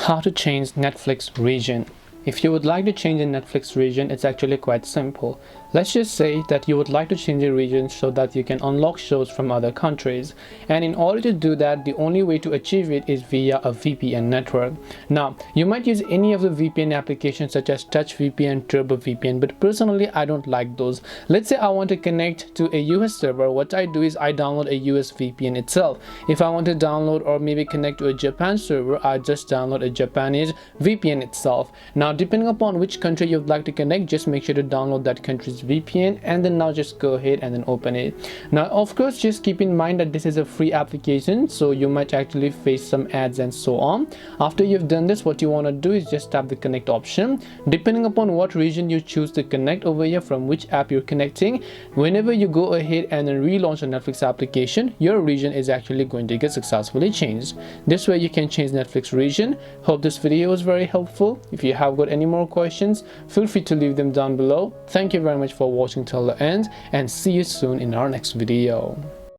How to change Netflix region. If you would like to change the Netflix region, it's actually quite simple. Let's just say that you would like to change the region so that you can unlock shows from other countries. And in order to do that, the only way to achieve it is via a VPN network. Now, you might use any of the VPN applications such as TouchVPN, TurboVPN, but personally, I don't like those. Let's say I want to connect to a US server. What I do is I download a US VPN itself. If I want to download or maybe connect to a Japan server, I just download a Japanese VPN itself. Now, depending upon which country you'd like to connect, just make sure to download that country's VPN and then now just go ahead and then open it. Now, of course, just keep in mind that this is a free application, so you might actually face some ads and so on. After you've done this, what you want to do is just tap the connect option. Depending upon what region you choose to connect over here, from which app you're connecting, whenever you go ahead and then relaunch a Netflix application, your region is actually going to get successfully changed. This way you can change Netflix region. Hope this video was very helpful. If you have got any more questions, feel free to leave them down below. Thank you very much for watching till the end, and see you soon in our next video.